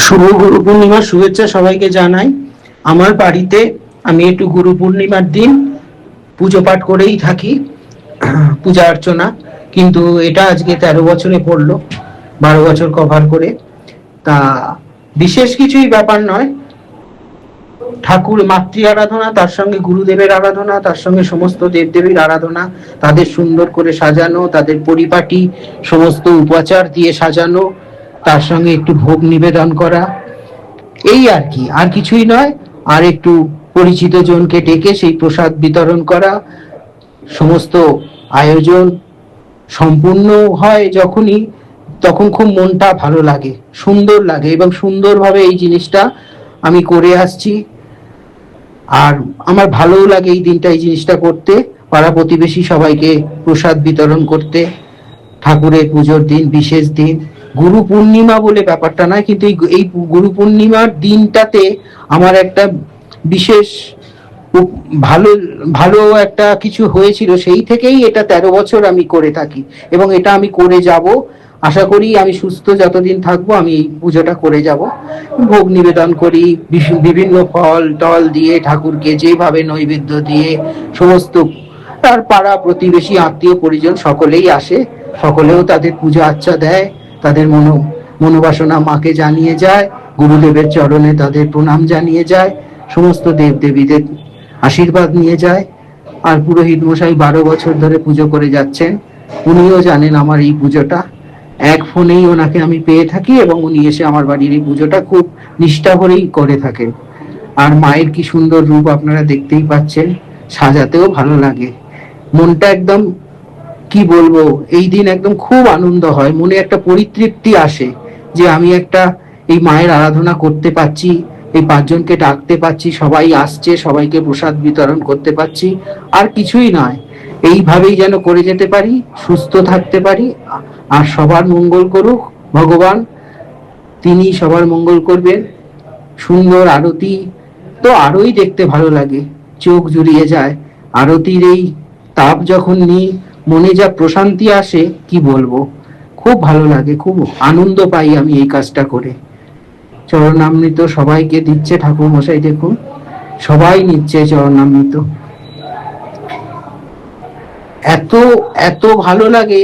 শুভ গুরু পূর্ণিমার শুভেচ্ছা সবাইকে জানাই। আমার বাড়িতে আমি একটু গুরু পূর্ণিমার দিন পুজো পাঠ করেই থাকি, পূজা অর্চনা। কিন্তু এটা আজকে 13 বছরে পড়লো, 12 বছর কভার করে। তা বিশেষ কিছুই ব্যাপার নয়, ঠাকুর মাতৃ আরাধনা, তার সঙ্গে গুরুদেবের আরাধনা, তার সঙ্গে সমস্ত দেবদেবীর আরাধনা, তাদের সুন্দর করে সাজানো, তাদের পরিপাটি সমস্ত উপাচার দিয়ে সাজানো, তার সঙ্গে একটু ভোগ নিবেদন করা, এই আর কি, আর কিছুই নয়। আর একটু পরিচিত জনকে ডেকে সেই প্রসাদ বিতরণ করা, সমস্ত আয়োজন সম্পূর্ণ হয় যখনই, তখন খুব মনটা ভালো লাগে, সুন্দর লাগে, এবং সুন্দরভাবে এই জিনিসটা আমি করে আসছি। আর আমার ভালোও লাগে এই দিনটা এই জিনিসটা করতে, পাড়া প্রতিবেশী সবাইকে প্রসাদ বিতরণ করতে। ঠাকুরের পুজোর দিন, বিশেষ দিন, গুরু পূর্ণিমা বলে ব্যাপারটা নয়, কিন্তু এই গুরু পূর্ণিমার দিনটাতে আমার একটা বিশেষ ভালো ভালো একটা কিছু হয়েছিল, সেই থেকেই এটা 13 বছর আমি করে থাকি, এবং এটা আমি করে যাব। আশা করি আমি সুস্থ যতদিন থাকবো আমি এই পুজোটা করে যাব। ভোগ নিবেদন করি, বিভিন্ন ফল টল দিয়ে ঠাকুরকে যেভাবে নৈবেদ্য দিয়ে সমস্ত, তার পাড়া প্রতিবেশী আত্মীয় পরিজন সকলেই আসে, সকলেও তাদের পূজা আচ্চা দেয়, তাদের মনোবাসনা মাকে জানিয়ে যায়, গুরুদেবের চরণে তাদের প্রণাম জানিয়ে যায়, সমস্ত দেবদেবীদের আশীর্বাদ নিয়ে যায়। আর পুরোহিত মশাই 12 বছর ধরে পুজো করে যাচ্ছেন, উনিও জানেন আমার এই পুজোটা। এক ফোনেই ওনাকে আমি পেয়ে থাকি, এবং উনি এসে আমার বাড়ির এই পুজোটা খুব নিষ্ঠা ভরেই করে থাকেন। আর মায়ের কি সুন্দর রূপ আপনারা দেখতেই পাচ্ছেন, সাজাতেও ভালো লাগে, মনটা একদম, কি বলবো, এই দিন একদম খুব আনন্দ হয়, মনে একটা পরিতৃপ্তি আসে যে আমি একটা এই মায়ের আরাধনা করতে পারছি, এই 5 জনকে ডাকতে পারছি, সবাই আসছে, সবাইকে প্রসাদ বিতরণ করতে পারছি। আর কিছুই নয়, এইভাবেই যেন করে যেতে পারি, সুস্থ থাকতে পারি। আর সবার মঙ্গল করুক ভগবান, তিনি সবার মঙ্গল করবেন। সুন্দর আরতি তো আরোই দেখতে ভালো লাগে, চোখ জুড়িয়ে যায়। আরতির এই তাপ যখন নিই, মনে যা প্রশান্তি আসে কি বলবো, খুব ভালো লাগে, খুব আনন্দ পাই আমি এই কাজটা করে। চরণামৃত সবাইকে দিচ্ছে ঠাকুর মশাই, দেখুন সবাই নিচ্ছে চরণামৃত। এত এত ভালো লাগে।